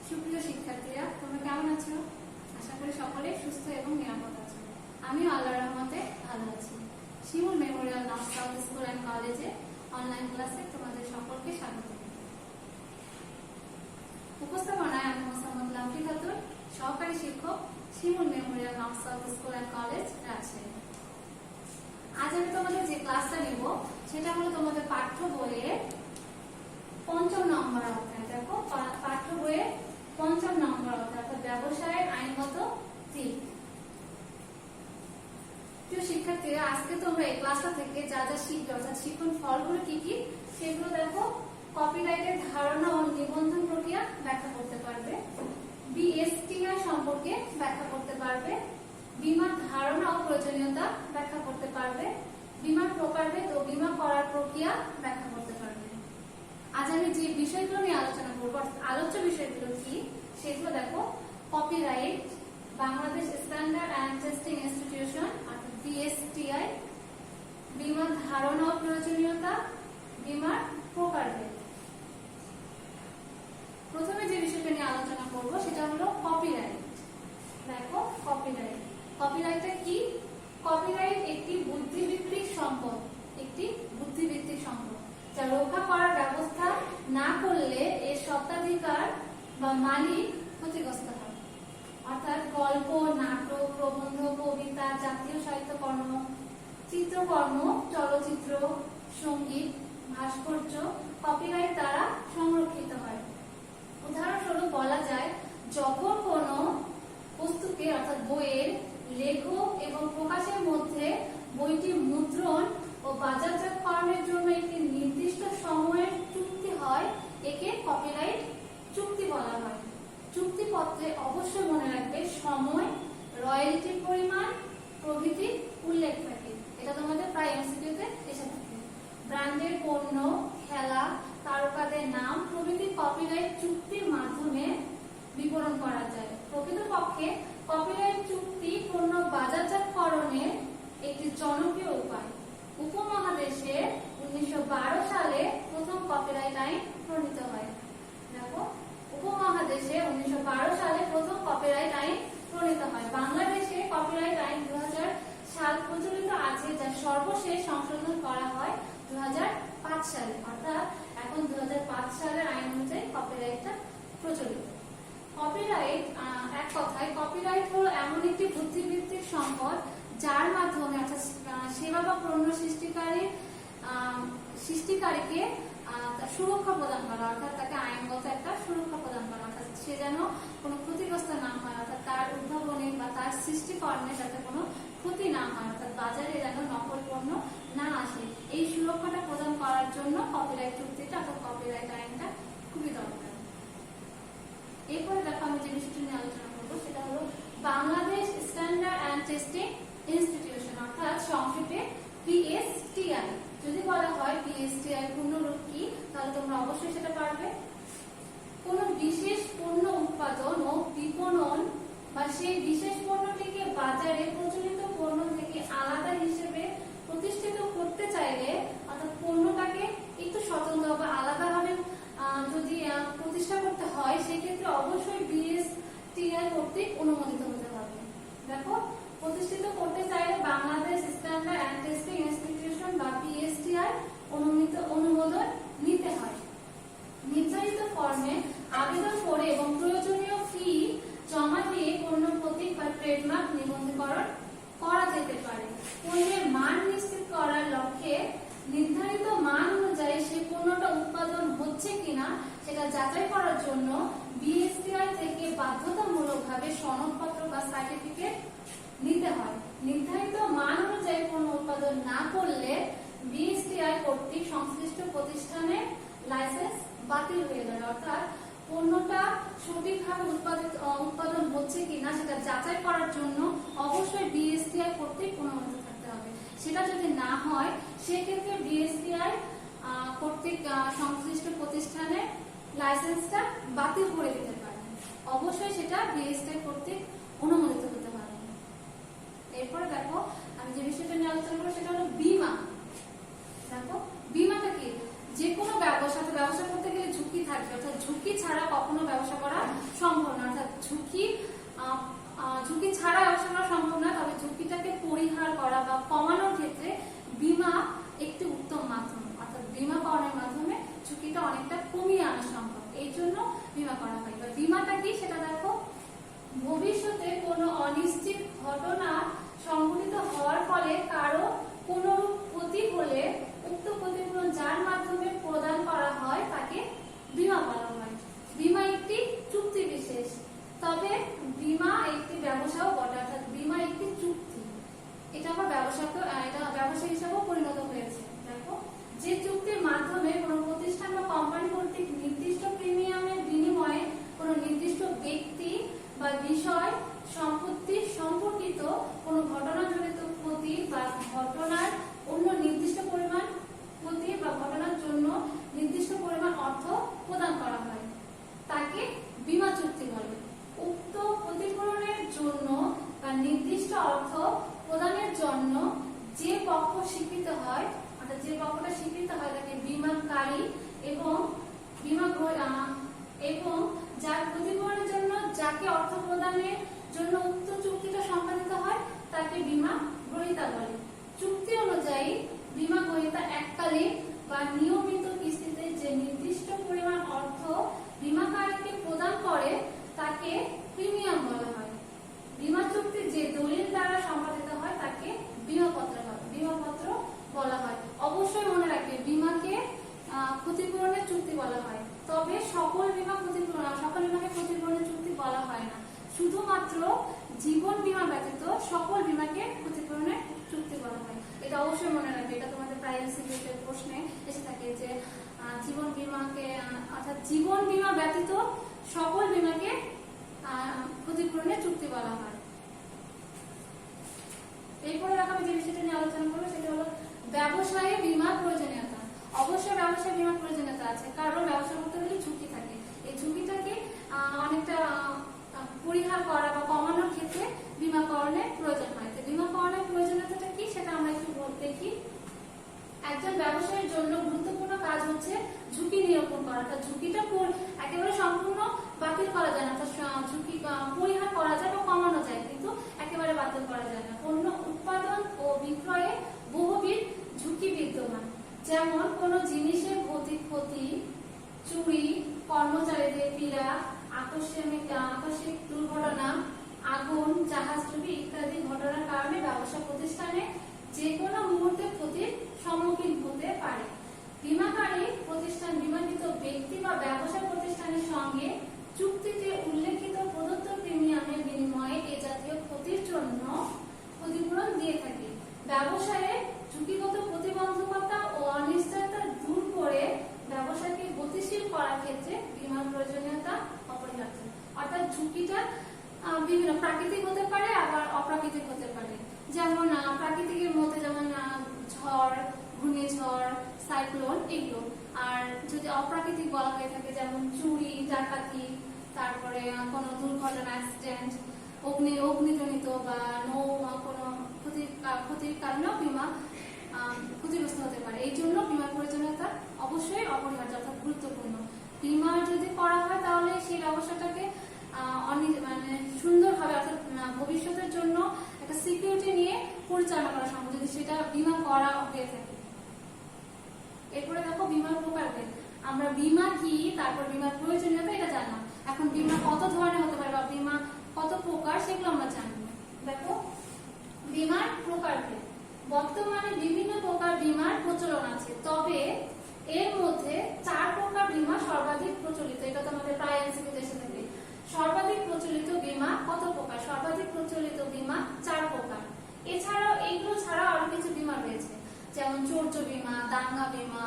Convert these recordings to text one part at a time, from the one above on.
সুপ্রিয় শিক্ষার্থীরা, তোমরা কেমন আছো? আশা করি সকলে সুস্থ এবং নিরাপদ আছো। আমিও আল্লাহর রহমতে ভালো আছি। Shimul memorial north south school and কলেজে অনলাইন ক্লাসে তোমাদের সকলকে স্বাগত। উপস্থাপনায় আমি মোসাম্মদ লাভলি খাতুন, সহকারী শিক্ষক, Shimul memorial north south school and college, Rajshahi. আজ আমি তোমাদের যে ক্লাসটা নেব সেটা হলো তোমাদের পাঠ্য বইয়ের ৫ম নম্বর অধ্যায়। দেখো, পাঠ্য বইয়ের ৫ম নম্বর অধ্যায়, অর্থাৎ ব্যবসায়ের আইনগত দিক। প্রিয় শিক্ষার্থীরা, আজকে তোমরা এই ক্লাসটা থেকে যা যা শিখবে, অর্থাৎ শিক্ষণ ফলগুলো কি কি সেগুলো দেখো। কপিরাইটের ধারণা ও নিবন্ধন প্রক্রিয়া ব্যাখ্যা করতে পারবে, বিএসটিআই সম্পর্কে ব্যাখ্যা করতে পারবে, বীমার ধারণা ও প্রয়োজনীয়তা ব্যাখ্যা করতে পারবে, বীমার প্রকারভেদ ও বীমা করার প্রক্রিয়া ব্যাখ্যা করতে পারবে। আজ আমি যে বিষয়গুলো নিয়ে আলোচনা করব, আলোচ্য বিষয়গুলো কি সেগুলো দেখো। Copyright, Bangladesh standard and testing institution অর্থাৎ বিএসটিআই, বীমার ধারণা ও প্রয়োজনীয়তা, বীমার প্রকারভেদ। প্রথমে যে বিষয়টা নিয়ে আলোচনা করব সেটা হলো কপিরাইট। দেখো, কপিরাইটটা কি? কপিরাইট একটি বুদ্ধিবৃত্তিক সম্পদ, একটি বুদ্ধিবৃত্তিক সম্পদ যা রক্ষা করার ব্যবস্থা না করলে এর স্বত্বাধিকার বা মালিক ক্ষতিগ্রস্ত হয়। অর্থাৎ গল্প, নাটক, প্রবন্ধ, কবিতা, জাতীয় সাহিত্যকর্ম, চিত্রকর্ম, চলচ্চিত্র, সঙ্গীত, ভাস্কর্য কপিরাইট দ্বারা সংরক্ষিত হয়। উদাহরণস্বরূপ বলা যায়, যখন কোনো বস্তুকে অর্থাৎ বইয়ের লেখক এবং প্রকাশের মধ্যে বইটি মুদ্রণ ও বাজারজাতকরণের জন্য একটি নির্দিষ্ট সময়ের চুক্তি হয়, একে কপিরাইট চুক্তি বলা হয়। চুক্তিপত্রে অবশ্যই মনে রাখবে সময়, রয়্যালটির পরিমাণ প্রভৃতি উল্লেখ থাকে। এটা তোমাদের প্রায় এমসিকিউতে এসে থাকে। ব্র্যান্ডের পণ্য, খেলা, তারকাদের নাম প্রভৃতি কপিরাইট চুক্তির মাধ্যমে বিবরণ করা যায়। প্রকৃতপক্ষে কপিরাইট চুক্তি পণ্য বাজারজাতকরণের একটি জনপ্রিয় উপায়। উপমহাদেশে 1912 সালে প্রথম কপিরাইট আইন প্রণীত হয়। দেখো, উপমহাদেশে 1912 সালে প্রথম কপিরাইট আইন প্রণীত হয়। বাংলাদেশে কপিরাইট আইন 2000 সাল প্রচলিত আছে, যা সর্বশেষ সংশোধন করা হয় 2005 সালে। অর্থাৎ এখন 2005 সালের আইন অনুযায়ী কপিরাইটটা প্রচলিত। কপিরাইট, এক কথায় কপিরাইট হলো এমন একটি বুদ্ধিবৃত্তিক সম্পদ যার মাধ্যমে অর্থাৎ সেবা বা পণ্য সৃষ্টিকারীকে সুরক্ষা প্রদান করা, অর্থাৎ তাকে আইনগত একটা সুরক্ষা প্রদান করা, অর্থাৎ সে যেন কোনো ক্ষতিগ্রস্ত না হয়, অর্থাৎ তার উদ্ভাবনে বা তার সৃষ্টিকর্মে যাতে কোনো ক্ষতি না হয়, অর্থাৎ বাজারে যেন নকল পণ্য না আসে, এই সুরক্ষাটা প্রদান করার জন্য কপিরাইট চুক্তিটা অর্থাৎ কপিরাইট আইনটা খুবই দরকার। এরপরে দেখো, আমি যে বিষয়টি নিয়ে আলোচনা করবো সেটা হলো Bangladesh standard and testing institution অর্থাৎ সংক্ষেপে বিএসটিআই। যদি বলা হয় বিএসটিআই পূর্ণরূপ কি, তাহলে তোমরা অবশ্যই সেটা পারবে। কোন বিশেষ পণ্য উৎপাদন ও বিপণন বা সেই বিশেষ পণ্যটিকে বাজারে প্রচলিত পণ্য থেকে আলাদা হিসেবে প্রতিষ্ঠিত করতে চাইলে, অর্থাৎ পণ্যটাকে একটু স্বতন্ত্র বা আলাদাভাবে যদি প্রতিষ্ঠা করতে হয়, সেক্ষেত্রে অবশ্যই বিএসটিআই কর্তৃক অনুমোদিত হতে হবে। দেখো, প্রতিষ্ঠিত করতে চাইলে Bangladesh standard and testing institution বা বিএসটিআই অনুমোদন নিতে হয়। নির্ধারিত ফর্মে আবেদন করে এবং প্রয়োজনীয় ফি জমা দিয়ে পণ্য প্রতীক বা ট্রেডমার্ক নিবন্ধীকরণ করা যেতে পারে। পণ্যের মান নিশ্চিত করার লক্ষ্যে নির্ধারিত মান অনুযায়ী সেই পণ্যটা উৎপাদন হচ্ছে কিনা সেটা যাচাই করার জন্য বিএসটিআই থেকে বাধ্যতামূলকভাবে সনদপত্র বা সার্টিফিকেট নিতে হয়। নির্ধারিত মান অনুযায়ী পণ্য উৎপাদন না করলে বিএসটিআই কর্তৃক সংশ্লিষ্ট প্রতিষ্ঠানের লাইসেন্স বাতিল হয়ে যাবে। অর্থাৎ পণ্যটা সঠিকভাবে উৎপাদন হচ্ছে কিনা সেটা যাচাই করার জন্য অবশ্যই বিএসটিআই কর্তৃক অনুমোদিত থাকতে হবে। সেটা যদি না হয়, সেক্ষেত্রে বিএসটিআই কর্তৃক সংশ্লিষ্ট প্রতিষ্ঠানের লাইসেন্সটা বাতিল করে দিতে পারে। অবশ্যই সেটা বিএসটিআই কর্তৃক অনুমোদিত হতে পারে। এরপরে দেখো, আমি যে বিষয়টা নিয়ে আলোচনা করবো সেটা হলো বীমা। দেখো, বীমাটা কি? যে কোনো ব্যবসা করতে গেলে ঝুঁকি থাকবে, অর্থাৎ ঝুঁকি ছাড়া কখনো ব্যবসা করা ঝুঁকি ঝুঁকি ছাড়া ব্যবসা করা সম্ভব না, তবে ঝুঁকিটাকে পরিহার করা বা কমানোর ক্ষেত্রে বীমা একটি উত্তম মাধ্যম। অর্থাৎ বীমাকরণের মাধ্যমে ঝুঁকিটা অনেকটা কমিয়ে আনা সম্ভব, এই জন্য বীমা করা হয়। বা বীমাটা কি সেটা দেখো, ভবিষ্যতে কোনো অনিশ্চিত ঘটনা সংঘটিত হওয়ার ফলে কারো কোনরূপ ক্ষতি হলে উক্ত ক্ষতিপূরণ যার মাধ্যমে প্রদান করা হয় তাকে বীমা বলা হয়। বীমা একটি চুক্তি বিশেষ, তবে বীমা একটি ব্যবসাও বটে, অর্থাৎ বীমা একটি চুক্তি। এটা আবার ব্যবসা হিসাবেও পরিণত হয়েছে। দেখো, যে চুক্তির মাধ্যমে কোনো প্রতিষ্ঠান বা কোম্পানি কর্তৃক নির্দিষ্ট প্রিমিয়ামের বিনিময়ে কোনো নির্দিষ্ট ব্যক্তি বা বিষয় সম্পত্তি সম্পর্কিত কোনো ঘটনাজনিত ক্ষতি বা ঘটনার অন্য নির্দিষ্ট পরিমাণ ক্ষতি বা ঘটনার জন্য নির্দিষ্ট পরিমাণ অর্থ প্রদান করা হয় তাকে বীমা চুক্তি বলে। উক্ত ক্ষতিপূরণের জন্য বা নির্দিষ্ট অর্থ প্রদানের জন্য যে পক্ষ স্বীকৃত হয়, অর্থাৎ যে পক্ষটা স্বীকৃত হয় তাকে বীমাকারী এবং যার ক্ষতিপূরণের জন্য যাকে অর্থ প্রদানের জন্য উক্ত চুক্তিটা সম্পাদিত হয় তাকে বীমা গ্রহীতা বলে। চুক্তি অনুযায়ী বীমা গ্রহীতা এককালীন বা নিয়মিত কিস্তিতে যে নির্দিষ্ট পরিমাণ অর্থ বীমাকারীকে প্রদান করে তাকে প্রিমিয়াম বলা হয়। বীমা চুক্তি যে দলিল দ্বারা সম্পাদিত হয় তাকে বীমাপত্র বলা হয়। অবশ্যই মনে রাখবে, বীমাকে ক্ষতিপূরণের চুক্তি বলা হয়, তবে সকল বীমাকে ক্ষতিপূরণের চুক্তি বলা হয় না। শুধুমাত্র জীবন বীমা ব্যতীত সকল বীমাকে ক্ষতিপূরণের চুক্তি বলা হয়। এটা অবশ্যই মনে রাখবে, এটা তোমাদের প্রায় এমসিকিউ প্রশ্নে এসে থাকে যে জীবন বীমা ব্যতীত সকল বীমাকে ক্ষতিপূরণের চুক্তি বলা হয়। এরপরে আমি যে বিষয়টা নিয়ে আলোচনা করবো সেটা হলো ব্যবসায়ে বীমার প্রয়োজনীয়তা। অবশ্যই ব্যবসায় বীমার প্রয়োজনীয়তা আছে, কারণ ব্যবসা করতে গেলে ঝুঁকি থাকে। এই ঝুঁকিটাকে অনেকটা পরিহার করা বা কমানোর ক্ষেত্রে বীমাকরণের প্রয়োজন হয়। তো বীমাকরণের প্রয়োজনীয়তাটা কি সেটা আমরা একটু দেখি। একজন ব্যবসায়ীর জন্য গুরুত্বপূর্ণ কাজ হচ্ছে ঝুঁকি নিরূপণ করা। অর্থাৎ ঝুঁকিটা একেবারে সম্পূর্ণ বাতিল করা যায় না, ঝুঁকি পরিহার করা যায় বা কমানো যায়, কিন্তু একেবারে বাতিল করা যায় না। পণ্য উৎপাদন ও বিক্রয়ে বহুবিধ ঝুঁকি বিদ্যমান, যেমন কোনো জিনিসের ক্ষতি, চুরি, কর্মচারীদের পীড়া, আকস্মিক দুর্ঘটনা, আগুন, জাহাজডুবি ইত্যাদি ঘটনার কারণে ব্যবসা প্রতিষ্ঠানে যে কোনো মুহূর্তে ক্ষতির সম্মুখীন হতে পারে। বীমাকারী প্রতিষ্ঠান বীমাকৃত ব্যক্তি বা ব্যবসা প্রতিষ্ঠানের সঙ্গে চুক্তিতে উল্লেখিত প্রদত্ত প্রিমিয়ামের বিনিময়ে এ জাতীয় ক্ষতির জন্য ক্ষতিপূরণ দিয়ে থাকে। ব্যবসায়ে ঝুঁকিগত প্রতিবন্ধকতা ও অনিশ্চয়তা দূর করে ব্যবসাকে গতিশীল করার ক্ষেত্রে বীমার প্রয়োজনীয়তা অপরিহার্য। অর্থাৎ ঝুঁকিটা বিভিন্ন প্রাকৃতিক হতে পারে, আবার অপ্রাকৃতিক হতে পারে। যেমন প্রাকৃতিকের মধ্যে যেমন ঝড়, ঘূর্ণিঝড়, সাইক্লোন এগুলো। আর যদি অপ্রাকৃতিক বলা হয়ে থাকে যেমন চুরি, ডাকাতি, তারপরে কোনো দুর্ঘটনা, অ্যাক্সিডেন্ট, অগ্নিজনিত বা কোনো ক্ষতির কারণেও বীমা ক্ষতিগ্রস্ত হতে পারে। এই জন্য বীমার প্রয়োজনীয়তা অবশ্যই অপরিহার্য, অর্থাৎ গুরুত্বপূর্ণ। বীমা যদি করা হয় তাহলে সেই ব্যবসাটাকে সুন্দরভাবে, অর্থাৎ ভবিষ্যতের জন্য একটা সিকিউরিটি নিয়ে পরিচালনা করা সম্ভব যদি সেটা বীমা করা হয়ে থাকে। এরপরে দেখো বীমার প্রকারভেদ। আমরা বীমা কি, তারপর বীমার প্রয়োজনীয়তা এটা জানলাম। এখন বীমা কত ধরনের হতে পারে বা বীমা কত প্রকার সেগুলো আমরা জানবো। দেখো, বীমার প্রকারভেদ। বর্তমানে বিভিন্ন প্রকার বীমার প্রচলন আছে, তবে এর মধ্যে 4 প্রকার বীমা সর্বাধিক প্রচলিত। এটা তোমাদের প্রায় এমসিকিউতে এসে থাকে। সর্বাধিক প্রচলিত বীমা কত প্রকার? সর্বাধিক প্রচলিত বীমা 4 প্রকার। এছাড়াও এইগুলো ছাড়াও আরো কিছু বীমা রয়েছে, যেমন চৌর্য বীমা, দাঙ্গা বীমা,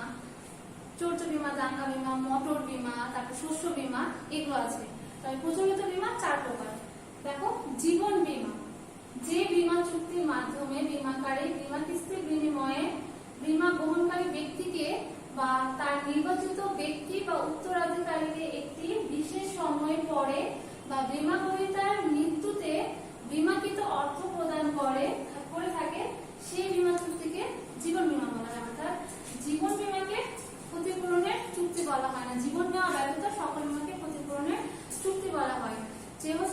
মোটর বীমা, তারপর শস্য বীমা, এগুলো আছে। তবে প্রচলিত বীমা 4 প্রকার। দেখো, জীবন বীমা। যে বীমা চুক্তির মাধ্যমে বীমাকারী বীমা কিস্তির বিনিময়ে বীমা গ্রহণকারী ব্যক্তিকে বা তার নির্বাচিত ব্যক্তি বা উত্তরাধিকারীকে একটি বিশেষ সময় পরে বা বীমা গ্রহীতার মৃত্যুতে বীমাকৃত অর্থ প্রদান করে থাকে, সেই বীমা চুক্তিকে জীবন বীমা বলা হয়। অর্থাৎ জীবন বীমাকে ক্ষতিপূরণের চুক্তি বলা হয় না, জীবন বীমা ব্যতীত সকল বীমাকে ক্ষতিপূরণের চুক্তি বলা হয়। যেহেতু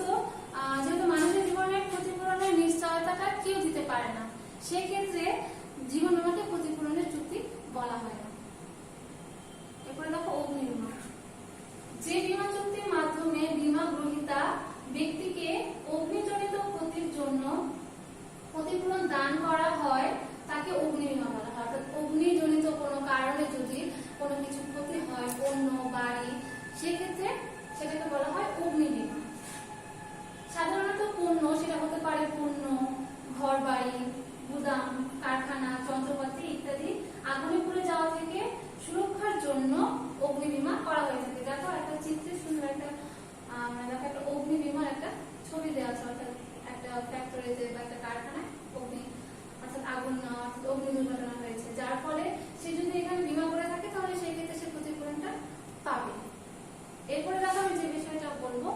এরপরে দেখো আমি যে বিষয়টা বলবো,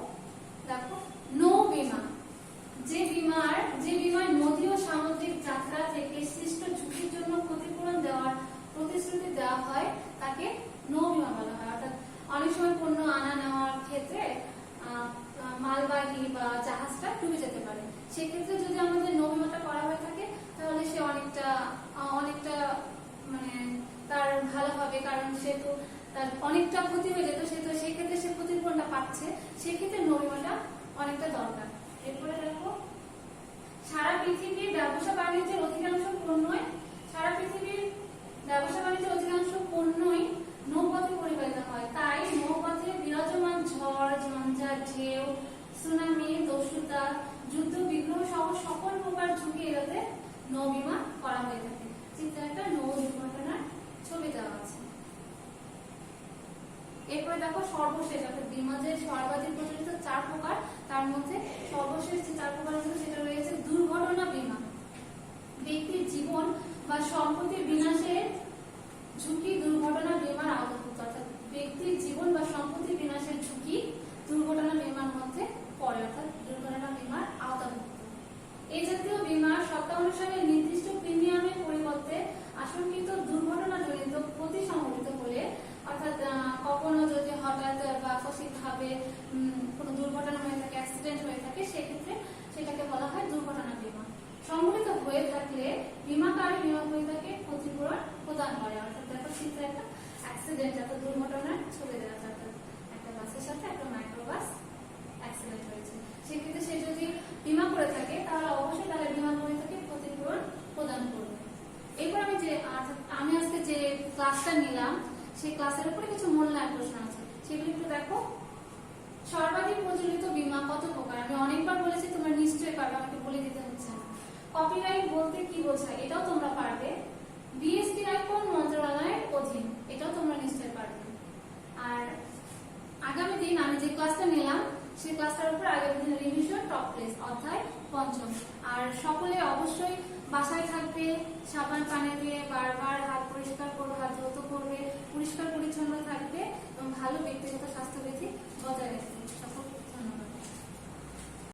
দেখো নৌ বীমা। যে বিমায় নদী ও সামুদ্রিক যাত্রা থেকে সৃষ্ট ঝুঁকির জন্য ক্ষতিপূরণ দেওয়ার প্রতিশ্রুতি দেওয়া হয় তাকে নৌ বীমা বলা হয়। অর্থাৎ অনেক সময় পণ্য আনা নেওয়ার ক্ষেত্রে মালবাহী বা জাহাজটা ডুবে যেতে পারে, সেক্ষেত্রে যদি আমাদের নৌ বীমাটা করা হয়ে থাকে তাহলে সে অনেকটা মানে তার ভালো হবে, কারণ সে তো তার অনেকটা ক্ষতি হয়ে যেত, সে তো সেই ক্ষেত্রে সে ক্ষতিপূরণটা পাচ্ছে, সেক্ষেত্রে নৌ বীমাটা অনেকটা দরকার। এরপরে দেখো সারা পৃথিবীর ব্যবসা বাণিজ্যের অধিকাংশ পণ্যই নৌপথে পরিবাহিত হয়, তাই নৌপথে বিরাজমান ঝড় ঝঞ্ঝা ঢেউ সুনামি দস্যুতা যুদ্ধ বিগ্রহ সহ সকল প্রকার ঝুঁকি এড়াতে নৌ বীমা করা হয়ে থাকে। চিত্রে একটা নৌ দুর্ঘটনার ছবি দেওয়া আছে। এরপরে দেখো সর্বশেষ, অর্থাৎ বীমা যে সর্বাধিক প্রচলিত 4 প্রকার, তার মধ্যে সর্বশেষ যে 4 প্রকার আছে সেটা রয়েছে দুর্ঘটনা বীমা। ব্যক্তির জীবন বা সম্পত্তির বিনাশের ঝুঁকি দুর্ঘটনা বীমার আওতাভুক্ত। অর্থাৎ ব্যক্তির জীবন বা সম্পত্তির বিনাশের ঝুঁকি দুর্ঘটনা বীমার মধ্যে পড়ে, অর্থাৎ দুর্ঘটনা বীমার আওতাভুক্ত। এই জাতীয় বীমা সপ্তাহ অনুসারে নির্দিষ্ট প্রিমিয়ামের পরিবর্তে আশঙ্কিত দুর্ঘটনাজনিত ক্ষতি সংঘটিত হলে, অর্থাৎ কখনো যদি হঠাৎ বা আকস্মিকভাবে কোনো দুর্ঘটনা হয়ে থাকে, অ্যাক্সিডেন্ট হয়ে থাকে, সেক্ষেত্রে সেটাকে বলা হয় দুর্ঘটনা বীমা। সংঘটিত হয়ে থাকলে বীমাকারী বীমাকর্তাকে ক্ষতিপূরণ প্রদান করে। অর্থাৎ দেখো চিত্রে একটা অ্যাক্সিডেন্ট, একটা দুর্ঘটনার ছবি দেওয়া আছে, অর্থাৎ একটা বাসের সাথে একটা মাইক্রোবাস অ্যাক্সিডেন্ট হয়েছে, সেক্ষেত্রে সে যদি বীমা করে থাকে তাহলে অবশ্যই তাহলে বীমাকর্তাকে ক্ষতিপূরণ প্রদান করবে। এরপর আমি আজকে যে ক্লাসটা নিলাম সেই ক্লাসের উপরে কিছু মূল্যায়ন প্রশ্ন আছে, সেগুলো একটু দেখো। সর্বাধিক প্রচলিত বীমা কত প্রকার? আমি অনেকবার বলেছি, তোমরা নিশ্চয়ই পারবে, আমাকে বলে দিতে হচ্ছে না। কপিরাইট বলতে কি বোঝায় এটাও তোমরা পারবে। বিএসটিআই কোন মন্ত্রণালয়ের অধীন? এটাও তোমরা নিশ্চয়ই পারবে। আর আগামী দিন আমি যে ক্লাসটা নিলাম সেই ক্লাসটার উপর আগামী দিন রিভিশন টপ প্লেস অধ্যায় 5। আর সকলে অবশ্যই বাসায় থাকবে, সাবান পানি দিয়ে বারবার